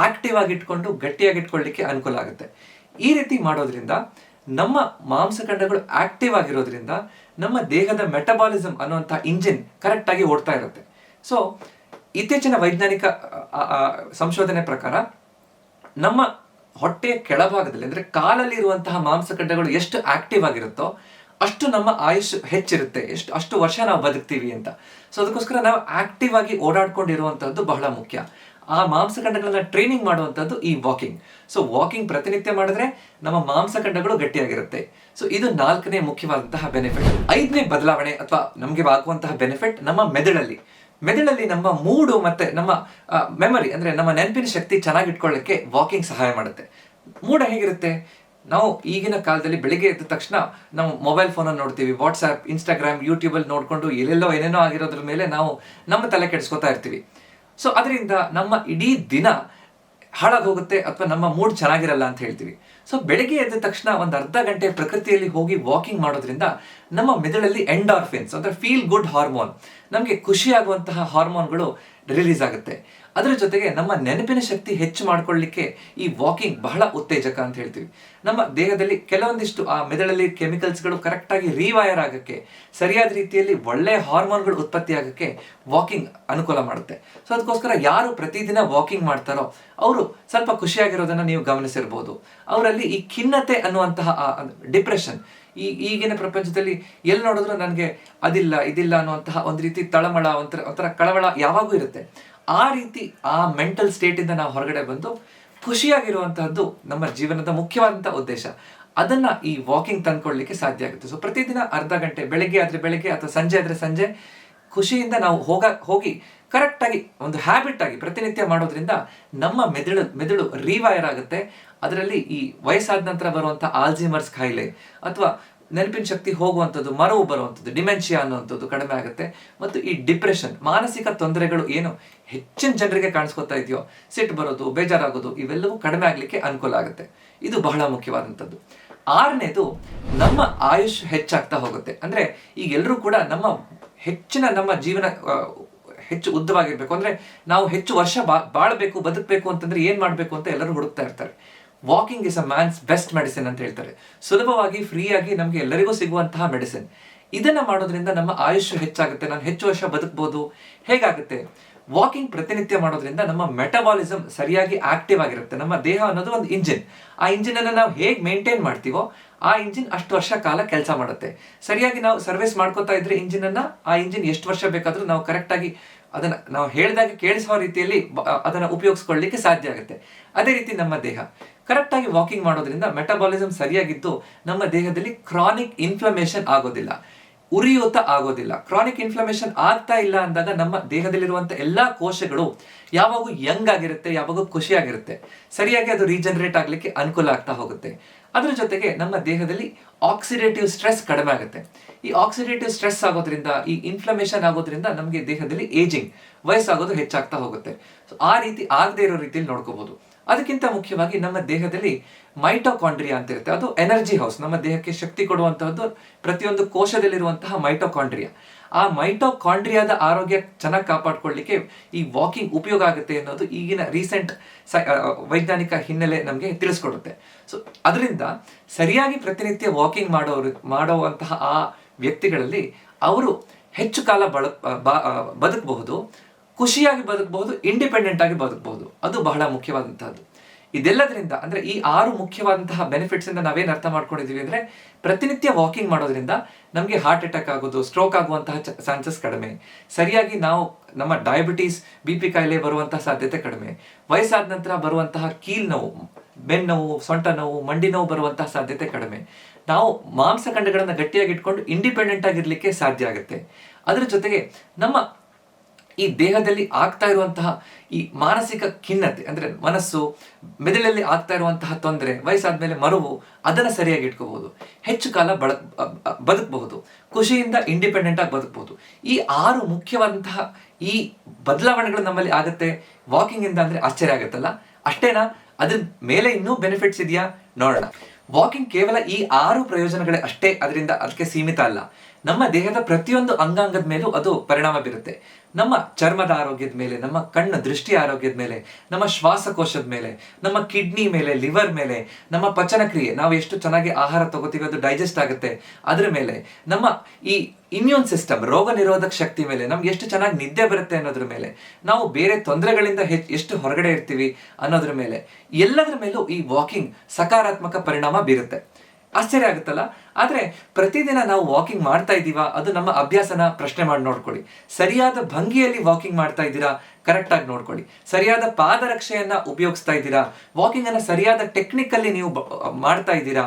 ಆಕ್ಟಿವ್ ಆಗಿ ಇಟ್ಕೊಂಡು ಗಟ್ಟಿಯಾಗಿ ಇಟ್ಕೊಳ್ಳಿಕ್ಕೆ ಅನುಕೂಲ ಆಗುತ್ತೆ. ಈ ರೀತಿ ಮಾಡೋದ್ರಿಂದ ನಮ್ಮ ಮಾಂಸಖಂಡಗಳು ಆಕ್ಟಿವ್ ಆಗಿರೋದ್ರಿಂದ ನಮ್ಮ ದೇಹದ ಮೆಟಬಾಲಿಸಮ್ ಅನ್ನುವಂತಹ ಇಂಜಿನ್ ಕರೆಕ್ಟ್ ಆಗಿ ಓಡ್ತಾ ಇರುತ್ತೆ. ಸೊ ಇತ್ತೀಚಿನ ವೈಜ್ಞಾನಿಕ ಸಂಶೋಧನೆ ಪ್ರಕಾರ ನಮ್ಮ ಹೊಟ್ಟೆಯ ಕೆಳಭಾಗದಲ್ಲಿ ಅಂದ್ರೆ ಕಾಲಲ್ಲಿ ಇರುವಂತಹ ಮಾಂಸಖಂಡಗಳು ಎಷ್ಟು ಆಕ್ಟಿವ್ ಆಗಿರುತ್ತೋ ಅಷ್ಟು ನಮ್ಮ ಆಯುಷ್ ಹೆಚ್ಚಿರುತ್ತೆ, ಅಷ್ಟು ವರ್ಷ ನಾವು ಬದುಕ್ತೀವಿ ಅಂತ. ಸೊ ಅದಕ್ಕೋಸ್ಕರ ನಾವು ಆಕ್ಟಿವ್ ಆಗಿ ಓಡಾಡ್ಕೊಂಡಿರುವಂತಹದ್ದು ಬಹಳ ಮುಖ್ಯ. ಆ ಮಾಂಸಖಂಡಗಳನ್ನ ಟ್ರೈನಿಂಗ್ ಮಾಡುವಂತದ್ದು ಈ ವಾಕಿಂಗ್. ಸೊ ವಾಕಿಂಗ್ ಪ್ರತಿನಿತ್ಯ ಮಾಡಿದ್ರೆ ನಮ್ಮ ಮಾಂಸಖಂಡಗಳು ಗಟ್ಟಿಯಾಗಿರುತ್ತೆ. ಸೊ ಇದು 4ನೇ ಮುಖ್ಯವಾದಂತಹ ಬೆನಿಫಿಟ್. 5ನೇ ಬದಲಾವಣೆ ಅಥವಾ ನಮಗೆ ಆಗುವಂತಹ ಬೆನಿಫಿಟ್, ನಮ್ಮ ಮೆದುಳಲ್ಲಿ ನಮ್ಮ ಮೂಡು ಮತ್ತೆ ನಮ್ಮ ಮೆಮರಿ ಅಂದ್ರೆ ನಮ್ಮ ನೆನಪಿನ ಶಕ್ತಿ ಚೆನ್ನಾಗಿ ಇಟ್ಕೊಳ್ಳಿಕ್ಕೆ ವಾಕಿಂಗ್ ಸಹಾಯ ಮಾಡುತ್ತೆ. ಮೂಡ ಹೇಗಿರುತ್ತೆ? ನಾವು ಈಗಿನ ಕಾಲದಲ್ಲಿ ಬೆಳಿಗ್ಗೆ ಎದ್ದ ತಕ್ಷಣ ನಾವು ಮೊಬೈಲ್ ಫೋನನ್ನು ನೋಡ್ತೀವಿ, ವಾಟ್ಸ್ಆ್ಯಪ್, ಇನ್ಸ್ಟಾಗ್ರಾಮ್, ಯೂಟ್ಯೂಬಲ್ಲಿ ನೋಡ್ಕೊಂಡು ಎಲ್ಲೆಲ್ಲೋ ಏನೇನೋ ಆಗಿರೋದ್ರ ಮೇಲೆ ನಾವು ನಮ್ಮ ತಲೆ ಕೆಡಿಸ್ಕೊತಾ ಇರ್ತೀವಿ. ಸೊ ಅದರಿಂದ ನಮ್ಮ ಇಡೀ ದಿನ ಹಾಳಾಗಿ ಹೋಗುತ್ತೆ ಅಥವಾ ನಮ್ಮ ಮೂಡ್ ಚೆನ್ನಾಗಿರಲ್ಲ ಅಂತ ಹೇಳ್ತೀವಿ. ಸೊ ಬೆಳಗ್ಗೆ ಎದ್ದ ತಕ್ಷಣ ಒಂದು ಅರ್ಧ ಗಂಟೆ ಪ್ರಕೃತಿಯಲ್ಲಿ ಹೋಗಿ ವಾಕಿಂಗ್ ಮಾಡೋದ್ರಿಂದ ನಮ್ಮ ಮೆದುಳಲ್ಲಿ ಎಂಡಾರ್ಫಿನ್ಸ್ ಅಂದ್ರೆ ಫೀಲ್ ಗುಡ್ ಹಾರ್ಮೋನ್, ನಮಗೆ ಖುಷಿಯಾಗುವಂತಹ ಹಾರ್ಮೋನ್ಗಳು ರಿಲೀಸ್ ಆಗುತ್ತೆ. ಅದರ ಜೊತೆಗೆ ನಮ್ಮ ನೆನಪಿನ ಶಕ್ತಿ ಹೆಚ್ಚು ಮಾಡ್ಕೊಳ್ಳಿಕ್ಕೆ ಈ ವಾಕಿಂಗ್ ಬಹಳ ಉತ್ತೇಜಕ ಅಂತ ಹೇಳ್ತೀವಿ. ನಮ್ಮ ದೇಹದಲ್ಲಿ ಕೆಲವೊಂದಿಷ್ಟು ಆ ಮೆದುಳಲ್ಲಿ ಕೆಮಿಕಲ್ಸ್ಗಳು ಕರೆಕ್ಟಾಗಿ ರೀವೈರ್ ಆಗಕ್ಕೆ, ಸರಿಯಾದ ರೀತಿಯಲ್ಲಿ ಒಳ್ಳೆಯ ಹಾರ್ಮೋನ್ಗಳು ಉತ್ಪತ್ತಿ ಆಗಕ್ಕೆ ವಾಕಿಂಗ್ ಅನುಕೂಲ ಮಾಡುತ್ತೆ. ಸೊ ಅದಕ್ಕೋಸ್ಕರ ಯಾರು ಪ್ರತಿದಿನ ವಾಕಿಂಗ್ ಮಾಡ್ತಾರೋ ಅವರು ಸ್ವಲ್ಪ ಖುಷಿಯಾಗಿರೋದನ್ನ ನೀವು ಗಮನಿಸಿರ್ಬೋದು. ಅವರಲ್ಲಿ ಈ ಖಿನ್ನತೆ ಅನ್ನುವಂತಹ ಡಿಪ್ರೆಷನ್, ಈಗಿನ ಪ್ರಪಂಚದಲ್ಲಿ ಎಲ್ಲಿ ನೋಡಿದ್ರು ನನಗೆ ಅದಿಲ್ಲ ಇದಿಲ್ಲ ಅನ್ನುವಂತಹ ಒಂದು ರೀತಿ ತಳಮಳ, ಒಂಥರ ಕಳವಳ ಯಾವಾಗೂ ಇರುತ್ತೆ. ಆ ರೀತಿ ಆ ಮೆಂಟಲ್ ಸ್ಟೇಟಿಂದ ನಾವು ಹೊರಗಡೆ ಬಂದು ಖುಷಿಯಾಗಿರುವಂತಹದ್ದು ನಮ್ಮ ಜೀವನದ ಮುಖ್ಯವಾದಂತಹ ಉದ್ದೇಶ. ಅದನ್ನ ಈ ವಾಕಿಂಗ್ ತಂದ್ಕೊಳ್ಳಿಕ್ಕೆ ಸಾಧ್ಯ ಆಗುತ್ತೆ. ಸೊ ಪ್ರತಿದಿನ ಅರ್ಧ ಗಂಟೆ, ಬೆಳಗ್ಗೆ ಆದ್ರೆ ಬೆಳಗ್ಗೆ ಅಥವಾ ಸಂಜೆ ಆದ್ರೆ ಸಂಜೆ, ಖುಷಿಯಿಂದ ನಾವು ಹೋಗಿ ಕರೆಕ್ಟಾಗಿ ಒಂದು ಹ್ಯಾಬಿಟ್ ಆಗಿ ಪ್ರತಿನಿತ್ಯ ಮಾಡೋದ್ರಿಂದ ನಮ್ಮ ಮೆದುಳು ರೀವೈರ್ ಆಗುತ್ತೆ. ಅದರಲ್ಲಿ ಈ ವಯಸ್ಸಾದ ನಂತರ ಬರುವಂತಹ ಆಲ್ಝೀಮರ್ಸ್ ಕಾಯಿಲೆ ಅಥವಾ ನೆನಪಿನ ಶಕ್ತಿ ಹೋಗುವಂಥದ್ದು, ಮರವು ಬರುವಂಥದ್ದು, ಡಿಮೆನ್ಷಿಯಾ ಅನ್ನುವಂಥದ್ದು ಕಡಿಮೆ ಆಗುತ್ತೆ. ಮತ್ತು ಈ ಡಿಪ್ರೆಷನ್, ಮಾನಸಿಕ ತೊಂದರೆಗಳು ಏನು ಹೆಚ್ಚಿನ ಜನರಿಗೆ ಕಾಣಿಸ್ಕೊತಾ ಇದೆಯೋ, ಸಿಟ್ಟು ಬರೋದು, ಬೇಜಾರಾಗೋದು, ಇವೆಲ್ಲವೂ ಕಡಿಮೆ ಆಗಲಿಕ್ಕೆ ಅನುಕೂಲ ಆಗುತ್ತೆ. ಇದು ಬಹಳ ಮುಖ್ಯವಾದಂಥದ್ದು. ಆರನೇದು, ನಮ್ಮ ಆಯುಷ್ ಹೆಚ್ಚಾಗ್ತಾ ಹೋಗುತ್ತೆ. ಅಂದರೆ ಈಗ ಎಲ್ಲರೂ ಕೂಡ ನಮ್ಮ ಜೀವನ ಹೆಚ್ಚು ಉದ್ದವಾಗಿರ್ಬೇಕು, ಅಂದರೆ ನಾವು ಹೆಚ್ಚು ವರ್ಷ ಬಾಳಬೇಕು, ಬದುಕಬೇಕು ಅಂತಂದ್ರೆ ಏನು ಮಾಡಬೇಕು ಅಂತ ಎಲ್ಲರೂ ಹುಡುಕ್ತಾ ಇರ್ತಾರೆ. Walking is a mans best medicine ಅಂತ ಹೇಳ್ತಾರೆ. ಸುಲಭವಾಗಿ ಫ್ರೀಯಾಗಿ ನಮಗೆ ಎಲ್ಲರಿಗೂ ಸಿಗುವಂತಹ ಮೆಡಿಸಿನ್. ಇದನ್ನ ಮಾಡೋದ್ರಿಂದ ನಮ್ಮ ಆಯುಷ್ ಹೆಚ್ಚಾಗುತ್ತೆ, ನಾನು ಹೆಚ್ಚು ವರ್ಷ ಬದುಕಬಹುದು. ಹೇಗಾಗುತ್ತೆ? ವಾಕಿಂಗ್ ಪ್ರತಿನಿತ್ಯ ಮಾಡೋದ್ರಿಂದ ನಮ್ಮ ಮೆಟಬಾಲಿಸಮ್ ಸರಿಯಾಗಿ ಆಕ್ಟಿವ್ ಆಗಿರುತ್ತೆ. ನಮ್ಮ ದೇಹ ಅನ್ನೋದು ಒಂದು ಇಂಜಿನ್. ಆ ಇಂಜಿನ್ ಅನ್ನು ನಾವು ಹೇಗೆ ಮೇಂಟೈನ್ ಮಾಡ್ತೀವೋ ಆ ಇಂಜಿನ್ ಅಷ್ಟು ವರ್ಷ ಕಾಲ ಕೆಲಸ ಮಾಡುತ್ತೆ. ಸರಿಯಾಗಿ ನಾವು ಸರ್ವಿಸ್ ಮಾಡ್ಕೋತಾ ಇದ್ರೆ ಇಂಜಿನ್ ಅನ್ನ, ಆ ಇಂಜಿನ್ ಎಷ್ಟು ವರ್ಷ ಬೇಕಾದ್ರೂ ನಾವು ಕರೆಕ್ಟಾಗಿ ಅದನ್ನ ನಾವು ಹೇಳಿದಾಗ ಕೇಳಿಸುವ ರೀತಿಯಲ್ಲಿ ಅದನ್ನ ಉಪಯೋಗಿಸ್ಕೊಳ್ಳಿಕ್ಕೆ ಸಾಧ್ಯ ಆಗುತ್ತೆ. ಅದೇ ರೀತಿ ನಮ್ಮ ದೇಹ ಕರೆಕ್ಟಾಗಿ ವಾಕಿಂಗ್ ಮಾಡೋದ್ರಿಂದ ಮೆಟಬಾಲಿಸಮ್ ಸರಿಯಾಗಿದ್ದು ನಮ್ಮ ದೇಹದಲ್ಲಿ ಕ್ರಾನಿಕ್ ಇನ್ಫ್ಲಮೇಷನ್ ಆಗೋದಿಲ್ಲ, ಉರಿಯೂತ ಆಗೋದಿಲ್ಲ. ಕ್ರಾನಿಕ್ ಇನ್ಫ್ಲಮೇಷನ್ ಆಗ್ತಾ ಇಲ್ಲ ಅಂದಾಗ ನಮ್ಮ ದೇಹದಲ್ಲಿರುವಂಥ ಎಲ್ಲಾ ಕೋಶಗಳು ಯಾವಾಗೂ ಯಂಗ್ ಆಗಿರುತ್ತೆ, ಯಾವಾಗೂ ಖುಷಿಯಾಗಿರುತ್ತೆ. ಸರಿಯಾಗಿ ಅದು ರೀಜನರೇಟ್ ಆಗ್ಲಿಕ್ಕೆ ಅನುಕೂಲ ಆಗ್ತಾ ಹೋಗುತ್ತೆ. ಅದ್ರ ಜೊತೆಗೆ ನಮ್ಮ ದೇಹದಲ್ಲಿ ಆಕ್ಸಿಡೇಟಿವ್ ಸ್ಟ್ರೆಸ್ ಕಡಿಮೆ ಆಗುತ್ತೆ. ಈ ಆಕ್ಸಿಡೇಟಿವ್ ಸ್ಟ್ರೆಸ್ ಆಗೋದ್ರಿಂದ, ಈ ಇನ್ಫ್ಲಮೇಷನ್ ಆಗೋದ್ರಿಂದ ನಮಗೆ ದೇಹದಲ್ಲಿ ಏಜಿಂಗ್, ವಯಸ್ಸಾಗೋದು ಹೆಚ್ಚಾಗ್ತಾ ಹೋಗುತ್ತೆ. ಸೊ ಆ ರೀತಿ ಆಗದೆ ಇರೋ ರೀತಿಯಲ್ಲಿ ನೋಡ್ಕೋಬಹುದು. ಅದಕ್ಕಿಂತ ಮುಖ್ಯವಾಗಿ ನಮ್ಮ ದೇಹದಲ್ಲಿ ಮೈಟೋಕಾಂಡ್ರಿಯಾ ಅಂತ ಇರುತ್ತೆ. ಅದು ಎನರ್ಜಿ ಹೌಸ್, ನಮ್ಮ ದೇಹಕ್ಕೆ ಶಕ್ತಿ ಕೊಡುವಂತಹದ್ದು ಪ್ರತಿಯೊಂದು ಕೋಶದಲ್ಲಿರುವಂತಹ ಮೈಟೋಕಾಂಡ್ರಿಯಾ. ಆ ಮೈಟೋಕಾಂಡ್ರಿಯಾದ ಆರೋಗ್ಯ ಚೆನ್ನಾಗಿ ಕಾಪಾಡ್ಕೊಳ್ಳಿಕ್ಕೆ ಈ ವಾಕಿಂಗ್ ಉಪಯೋಗ ಆಗುತ್ತೆ ಅನ್ನೋದು ಈಗಿನ ರೀಸೆಂಟ್ ವೈಜ್ಞಾನಿಕ ಹಿನ್ನೆಲೆ ನಮಗೆ ತಿಳಿಸ್ಕೊಡುತ್ತೆ. ಸೊ ಅದರಿಂದ ಸರಿಯಾಗಿ ಪ್ರತಿನಿತ್ಯ ವಾಕಿಂಗ್ ಮಾಡುವಂತಹ ಆ ವ್ಯಕ್ತಿಗಳಲ್ಲಿ ಅವರು ಹೆಚ್ಚು ಕಾಲ ಬದುಕಬಹುದು, ಖುಷಿಯಾಗಿ ಬದುಕಬಹುದು, ಇಂಡಿಪೆಂಡೆಂಟ್ ಆಗಿ ಬದುಕಬಹುದು. ಅದು ಬಹಳ ಮುಖ್ಯವಾದಂತಹದ್ದು. ಇದೆಲ್ಲದರಿಂದ ಅಂದ್ರೆ ಈ 6 ಮುಖ್ಯವಾದಂತಹ ಬೆನಿಫಿಟ್ಸ್ ಇಂದ ನಾವೇನು ಅರ್ಥ ಮಾಡ್ಕೊಂಡಿದೀವಿ ಅಂದ್ರೆ, ಪ್ರತಿನಿತ್ಯ ವಾಕಿಂಗ್ ಮಾಡೋದ್ರಿಂದ ನಮಗೆ ಹಾರ್ಟ್ ಅಟ್ಯಾಕ್ ಆಗೋದು, ಸ್ಟ್ರೋಕ್ ಆಗುವಂತಹ ಚಾನ್ಸಸ್ ಕಡಿಮೆ. ಸರಿಯಾಗಿ ನಾವು ನಮ್ಮ ಡಯಾಬಿಟೀಸ್, BP ಕಾಯಿಲೆ ಬರುವಂತಹ ಸಾಧ್ಯತೆ ಕಡಿಮೆ. ವಯಸ್ಸಾದ ನಂತರ ಬರುವಂತಹ ಕೀಲ್ ನೋವು, ಬೆನ್ನೋವು, ಸೊಂಟ ನೋವು, ಮಂಡಿ ನೋವು ಬರುವಂತಹ ಸಾಧ್ಯತೆ ಕಡಿಮೆ. ನಾವು ಮಾಂಸಖಂಡಗಳನ್ನು ಗಟ್ಟಿಯಾಗಿ ಇಟ್ಕೊಂಡು ಇಂಡಿಪೆಂಡೆಂಟ್ ಆಗಿರ್ಲಿಕ್ಕೆ ಸಾಧ್ಯ ಆಗುತ್ತೆ. ಅದರ ಜೊತೆಗೆ ನಮ್ಮ ಈ ದೇಹದಲ್ಲಿ ಆಗ್ತಾ ಇರುವಂತಹ ಈ ಮಾನಸಿಕ ಖಿನ್ನತೆ, ಅಂದ್ರೆ ಮನಸ್ಸು, ಮೆದುಳಲ್ಲಿ ಆಗ್ತಾ ಇರುವಂತಹ ತೊಂದರೆ, ವಯಸ್ಸಾದ್ಮೇಲೆ ಮರುವು, ಅದನ್ನ ಸರಿಯಾಗಿ ಇಟ್ಕೋಬಹುದು. ಹೆಚ್ಚು ಕಾಲ ಬದುಕಬಹುದು, ಖುಷಿಯಿಂದ ಇಂಡಿಪೆಂಡೆಂಟ್ ಆಗಿ ಬದುಕಬಹುದು. ಈ 6 ಮುಖ್ಯವಾದಂತಹ ಈ ಬದಲಾವಣೆಗಳು ನಮ್ಮಲ್ಲಿ ಆಗುತ್ತೆ ವಾಕಿಂಗ್ ಇಂದ. ಅಂದ್ರೆ ಆಶ್ಚರ್ಯ ಆಗುತ್ತಲ್ಲ? ಅಷ್ಟೇನಾ? ಅದ್ರ ಮೇಲೆ ಇನ್ನೂ ಬೆನಿಫಿಟ್ಸ್ ಇದೆಯಾ? ನೋಡೋಣ. ವಾಕಿಂಗ್ ಕೇವಲ ಈ 6 ಪ್ರಯೋಜನಗಳೇ ಅಷ್ಟೇ, ಅದಕ್ಕೆ ಸೀಮಿತ ಅಲ್ಲ. ನಮ್ಮ ದೇಹದ ಪ್ರತಿಯೊಂದು ಅಂಗಾಂಗದ ಮೇಲೂ ಅದು ಪರಿಣಾಮ ಬೀರುತ್ತೆ. ನಮ್ಮ ಚರ್ಮದ ಆರೋಗ್ಯದ ಮೇಲೆ, ನಮ್ಮ ಕಣ್ಣ ದೃಷ್ಟಿ ಆರೋಗ್ಯದ ಮೇಲೆ, ನಮ್ಮ ಶ್ವಾಸಕೋಶದ ಮೇಲೆ, ನಮ್ಮ ಕಿಡ್ನಿ ಮೇಲೆ, ಲಿವರ್ ಮೇಲೆ, ನಮ್ಮ ಪಚನ ಕ್ರಿಯೆ, ನಾವು ಎಷ್ಟು ಚೆನ್ನಾಗಿ ಆಹಾರ ತಗೋತೀವಿ ಅದು ಡೈಜೆಸ್ಟ್ ಆಗುತ್ತೆ ಅದ್ರ ಮೇಲೆ, ನಮ್ಮ ಈ ಇಮ್ಯೂನ್ ಸಿಸ್ಟಮ್, ರೋಗ ನಿರೋಧಕ ಶಕ್ತಿ ಮೇಲೆ, ನಮ್ಗೆ ಎಷ್ಟು ಚೆನ್ನಾಗಿ ನಿದ್ದೆ ಬರುತ್ತೆ ಅನ್ನೋದ್ರ ಮೇಲೆ, ನಾವು ಬೇರೆ ತೊಂದರೆಗಳಿಂದ ಎಷ್ಟು ಹೊರಗಡೆ ಇರ್ತೀವಿ ಅನ್ನೋದ್ರ ಮೇಲೆ, ಎಲ್ಲದರ ಮೇಲೂ ಈ ವಾಕಿಂಗ್ ಸಕಾರಾತ್ಮಕ ಪರಿಣಾಮ ಬೀರುತ್ತೆ. ಆಶ್ಚರ್ಯ ಆಗುತ್ತಲ್ಲ? ಆದ್ರೆ ಪ್ರತಿದಿನ ನಾವು ವಾಕಿಂಗ್ ಮಾಡ್ತಾ ಇದ್ದೀವಾ? ಅದು ನಮ್ಮ ಅಭ್ಯಾಸನ ಪ್ರಶ್ನೆ ಮಾಡಿ ನೋಡ್ಕೊಳ್ಳಿ. ಸರಿಯಾದ ಭಂಗಿಯಲ್ಲಿ ವಾಕಿಂಗ್ ಮಾಡ್ತಾ ಇದ್ದೀರಾ? ಕರೆಕ್ಟ್ ಆಗಿ ನೋಡ್ಕೊಳ್ಳಿ. ಸರಿಯಾದ ಪಾದರಕ್ಷೆಯನ್ನ ಉಪಯೋಗಿಸ್ತಾ ಇದ್ದೀರಾ? ವಾಕಿಂಗ್ ಅನ್ನ ಸರಿಯಾದ ಟೆಕ್ನಿಕ್ ಅಲ್ಲಿ ನೀವು ಮಾಡ್ತಾ ಇದ್ದೀರಾ?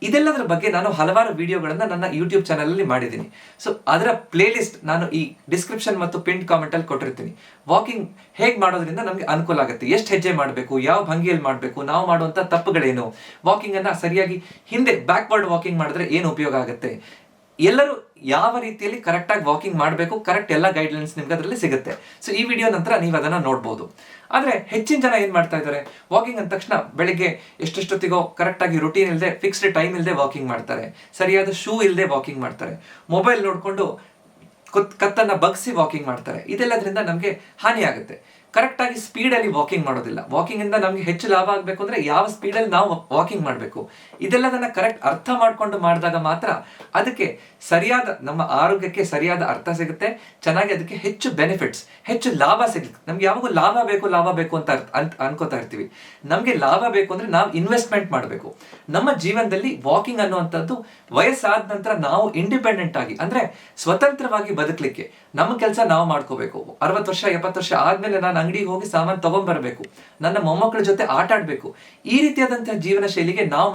ಇದೆಲ್ಲದರ ಬಗ್ಗೆ ನಾನು ಹಲವಾರು ವಿಡಿಯೋಗಳನ್ನ ನನ್ನ ಯೂಟ್ಯೂಬ್ ಚಾನಲ್ ಅಲ್ಲಿ ಮಾಡಿದ್ದೀನಿ. ಸೊ ಅದರ ಪ್ಲೇ ಲಿಸ್ಟ್ ನಾನು ಈ ಡಿಸ್ಕ್ರಿಪ್ಷನ್ ಮತ್ತು ಪಿನ್ ಕಾಮೆಂಟ್ ಅಲ್ಲಿ ಕೊಟ್ಟಿರ್ತೀನಿ. ವಾಕಿಂಗ್ ಹೇಗೆ ಮಾಡೋದ್ರಿಂದ ನಮ್ಗೆ ಅನುಕೂಲ ಆಗುತ್ತೆ, ಎಷ್ಟು ಹೆಜ್ಜೆ ಮಾಡಬೇಕು, ಯಾವ ಭಂಗಿಯಲ್ಲಿ ಮಾಡಬೇಕು, ನಾವು ಮಾಡುವಂತ ತಪ್ಪುಗಳೇನು, ವಾಕಿಂಗ್ ಅನ್ನ ಸರಿಯಾಗಿ ಹಿಂದೆ ಬ್ಯಾಕ್ವರ್ಡ್ ವಾಕಿಂಗ್ ಮಾಡಿದ್ರೆ ಏನು ಉಪಯೋಗ ಆಗುತ್ತೆ, ಎಲ್ಲರೂ ಯಾವ ರೀತಿಯಲ್ಲಿ ಕರೆಕ್ಟ್ ಆಗಿ ವಾಕಿಂಗ್ ಮಾಡಬೇಕು, ಕರೆಕ್ಟ್ ಎಲ್ಲ ಗೈಡ್ಲೈನ್ಸ್ ನಿಮ್ಗೆ ಅದರಲ್ಲಿ ಸಿಗುತ್ತೆ. ಸೊ ಈ ವಿಡಿಯೋ ನಂತರ ನೀವು ಅದನ್ನ ನೋಡ್ಬೋದು. ಆದ್ರೆ ಹೆಚ್ಚಿನ ಜನ ಏನ್ ಮಾಡ್ತಾ ಇದ್ದಾರೆ, ವಾಕಿಂಗ್ ಅಂದ ತಕ್ಷಣ ಬೆಳಿಗ್ಗೆ ಎಷ್ಟೆಷ್ಟೊತ್ತಿಗೋ ಕರೆಕ್ಟ್ ಆಗಿ ರುಟೀನ್ ಇಲ್ಲದೆ, ಫಿಕ್ಸ್ಡ್ ಟೈಮ್ ಇಲ್ಲದೆ ವಾಕಿಂಗ್ ಮಾಡ್ತಾರೆ, ಸರಿಯಾದ ಶೂ ಇಲ್ಲದೆ ವಾಕಿಂಗ್ ಮಾಡ್ತಾರೆ, ಮೊಬೈಲ್ ನೋಡ್ಕೊಂಡು ಕತ್ತನ್ನ ಬಗ್ಸಿ ವಾಕಿಂಗ್ ಮಾಡ್ತಾರೆ. ಇದೆಲ್ಲದ್ರಿಂದ ನಮ್ಗೆ ಹಾನಿ ಆಗುತ್ತೆ. ಕರೆಕ್ಟ್ ಆಗಿ ಸ್ಪೀಡ್ ಅಲ್ಲಿ ವಾಕಿಂಗ್ ಮಾಡೋದಿಲ್ಲ. ವಾಕಿಂಗ್ ಇಂದ ನಮ್ಗೆ ಹೆಚ್ಚು ಲಾಭ ಆಗ್ಬೇಕು ಅಂದ್ರೆ ಯಾವ ಸ್ಪೀಡಲ್ಲಿ ನಾವು ವಾಕಿಂಗ್ ಮಾಡಬೇಕು, ಇದೆಲ್ಲದನ್ನ ಕರೆಕ್ಟ್ ಅರ್ಥ ಮಾಡ್ಕೊಂಡು ಮಾಡಿದಾಗ ಮಾತ್ರ ಅದಕ್ಕೆ ಸರಿಯಾದ, ನಮ್ಮ ಆರೋಗ್ಯಕ್ಕೆ ಸರಿಯಾದ ಅರ್ಥ ಸಿಗುತ್ತೆ, ಚೆನ್ನಾಗಿ ಅದಕ್ಕೆ ಹೆಚ್ಚು ಬೆನಿಫಿಟ್ಸ್, ಹೆಚ್ಚು ಲಾಭ ಸಿಗುತ್ತೆ. ನಮ್ಗೆ ಯಾವಾಗೂ ಲಾಭ ಬೇಕು ಅಂತ ಅನ್ಕೋತಾ ಇರ್ತೀವಿ. ನಮ್ಗೆ ಲಾಭ ಬೇಕು ಅಂದ್ರೆ ನಾವು ಇನ್ವೆಸ್ಟ್ಮೆಂಟ್ ಮಾಡಬೇಕು. ನಮ್ಮ ಜೀವನದಲ್ಲಿ ವಾಕಿಂಗ್ ಅನ್ನುವಂಥದ್ದು ವಯಸ್ಸಾದ ನಂತರ ನಾವು ಇಂಡಿಪೆಂಡೆಂಟ್ ಆಗಿ, ಅಂದ್ರೆ ಸ್ವತಂತ್ರವಾಗಿ ಬದುಕಲಿಕ್ಕೆ ನಮ್ಮ ಕೆಲಸ ನಾವು ಮಾಡ್ಕೋಬೇಕು. 60 ವರ್ಷ 70 ವರ್ಷ ಆದ್ಮೇಲೆ ನಾನು ಅಂಗಡಿಗೆ ಹೋಗಿ ಸಾಮಾನು ತಗೊಂಡ್ಬರ್ಬೇಕು, ನನ್ನ ಮೊಮ್ಮಕ್ಕಳ ಜೊತೆ ಆಟ ಆಡ್ಬೇಕು. ಈ ರೀತಿಯಾದಂತಹ ಜೀವನ ಶೈಲಿಗೆ ನಾವು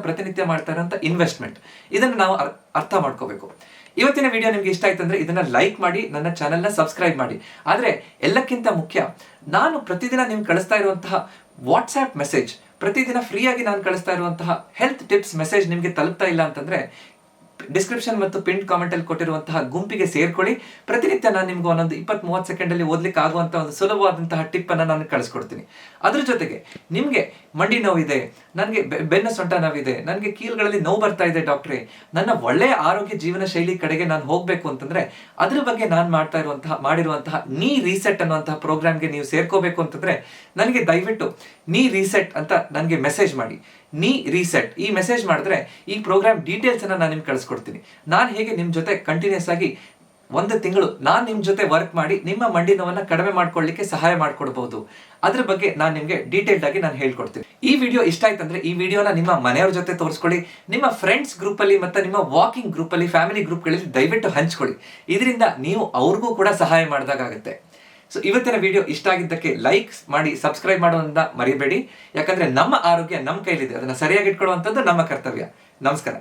ಪ್ರತಿನಿತ್ಯ ಮಾಡ್ತಾ ಇರುವಂತ ಇನ್ವೆಸ್ಟ್ಮೆಂಟ್, ಇದನ್ನ ನಾವು ಅರ್ಥ ಮಾಡ್ಕೋಬೇಕು. ಇವತ್ತಿನ ವಿಡಿಯೋ ನಿಮ್ಗೆ ಇಷ್ಟ ಆಯ್ತು ಅಂದ್ರೆ ಇದನ್ನ ಲೈಕ್ ಮಾಡಿ, ನನ್ನ ಚಾನೆಲ್ನ ಸಬ್ಸ್ಕ್ರೈಬ್ ಮಾಡಿ. ಆದ್ರೆ ಎಲ್ಲಕ್ಕಿಂತ ಮುಖ್ಯ, ನಾನು ಪ್ರತಿದಿನ ನಿಮ್ಗೆ ಕಳಿಸ್ತಾ ಇರುವಂತಹ ವಾಟ್ಸ್ಆಪ್ ಮೆಸೇಜ್, ಪ್ರತಿದಿನ ಫ್ರೀಯಾಗಿ ನಾನು ಕಳಿಸ್ತಾ ಇರುವಂತಹ ಹೆಲ್ತ್ ಟಿಪ್ಸ್ ಮೆಸೇಜ್ ನಿಮ್ಗೆ ತಲುಪ್ತಾ ಇಲ್ಲ ಅಂತಂದ್ರೆ ಡಿಸ್ಕ್ರಿಪ್ಷನ್ ಮತ್ತು ಪಿನ್ ಕಾಮೆಂಟ್ ಅಲ್ಲಿ ಕೊಟ್ಟಿರುವಂತಹ ಗುಂಪಿಗೆ ಸೇರ್ಕೊಳ್ಳಿ. ಪ್ರತಿನಿತ್ಯ ನಾನು ನಿಮ್ಗೆ ಒಂದೊಂದು 20-30 ಸೆಕೆಂಡ್ ಅಲ್ಲಿ ಓದ್ಲಿಕ್ಕೆ ಆಗುವಂತ ಒಂದು ಸುಲಭವಾದಂತಹ ಟಿಪ್ ಅನ್ನ ನಾನು ಕಳಿಸ್ಕೊಡ್ತೀನಿ. ಅದ್ರ ಜೊತೆಗೆ ನಿಮ್ಗೆ ಮಂಡಿ ನೋವಿದೆ, ನನಗೆ ಬೆನ್ನು ಸೊಂಟ ನೋವಿದೆ, ನನಗೆ ಕೀಲುಗಳಲ್ಲಿ ನೋವು ಬರ್ತಾ ಇದೆ ಡಾಕ್ಟ್ರೇ, ನನ್ನ ಒಳ್ಳೆಯ ಆರೋಗ್ಯ ಜೀವನ ಶೈಲಿ ಕಡೆಗೆ ನಾನು ಹೋಗ್ಬೇಕು ಅಂತಂದ್ರೆ ಅದ್ರ ಬಗ್ಗೆ ನಾನು ಮಾಡಿರುವಂತಹ ನೀ ರೀಸೆಟ್ ಅನ್ನುವಂತಹ ಪ್ರೋಗ್ರಾಮ್ಗೆ ನೀವು ಸೇರ್ಕೋಬೇಕು ಅಂತಂದ್ರೆ ನನಗೆ ದಯವಿಟ್ಟು ನೀ ರೀಸೆಟ್ ಅಂತ ನನಗೆ ಮೆಸೇಜ್ ಮಾಡಿ. ನೀ ರೀಸೆಟ್ ಈ ಮೆಸೇಜ್ ಮಾಡಿದ್ರೆ ಈ ಪ್ರೋಗ್ರಾಮ್ ಡೀಟೇಲ್ಸ್ ಅನ್ನ ನಾನು ನಿಮ್ಗೆ ಕಳಿಸ್ಕೊಡ್ತೀನಿ. ನಾನು ಹೇಗೆ ನಿಮ್ ಜೊತೆ ಕಂಟಿನ್ಯೂಸ್ ಆಗಿ 1 ತಿಂಗಳು ನಾನು ನಿಮ್ ಜೊತೆ ವರ್ಕ್ ಮಾಡಿ ನಿಮ್ಮ ಮಂಡಿ ನೋವನ್ನ ಕಡಿಮೆ ಮಾಡ್ಕೊಳ್ಳಿಕ್ಕೆ ಸಹಾಯ ಮಾಡ್ಕೊಡ್ಬಹುದು, ಅದ್ರ ಬಗ್ಗೆ ನಾನು ನಿಮ್ಗೆ ಡೀಟೇಲ್ಡ್ ಆಗಿ ನಾನು ಹೇಳ್ಕೊಡ್ತೀನಿ. ಈ ವಿಡಿಯೋ ಇಷ್ಟ ಆಯ್ತಂದ್ರೆ ಈ ವಿಡಿಯೋನ ನಿಮ್ಮ ಮನೆಯವ್ರ ಜೊತೆ ತೋರಿಸ್ಕೊಳ್ಳಿ, ನಿಮ್ಮ ಫ್ರೆಂಡ್ಸ್ ಗ್ರೂಪ್ ಅಲ್ಲಿ ಮತ್ತೆ ನಿಮ್ಮ ವಾಕಿಂಗ್ ಗ್ರೂಪ್ ಅಲ್ಲಿ, ಫ್ಯಾಮಿಲಿ ಗ್ರೂಪ್ಗಳಲ್ಲಿ ದಯವಿಟ್ಟು ಹಂಚ್ಕೊಳ್ಳಿ. ಇದರಿಂದ ನೀವು ಅವ್ರಿಗೂ ಕೂಡ ಸಹಾಯ ಮಾಡಿದಾಗುತ್ತೆ. ಸೊ ಇವತ್ತಿನ ವಿಡಿಯೋ ಇಷ್ಟ ಆಗಿದ್ದಕ್ಕೆ ಲೈಕ್ ಮಾಡಿ, ಸಬ್ಸ್ಕ್ರೈಬ್ ಮಾಡೋದನ್ನ ಮರಿಬೇಡಿ. ಯಾಕಂದ್ರೆ ನಮ್ಮ ಆರೋಗ್ಯ ನಮ್ಮ ಕೈಲಿದೆ, ಅದನ್ನ ಸರಿಯಾಗಿ ಇಟ್ಕೊಳ್ಳುವಂಥದ್ದು ನಮ್ಮ ಕರ್ತವ್ಯ. ನಮಸ್ಕಾರ.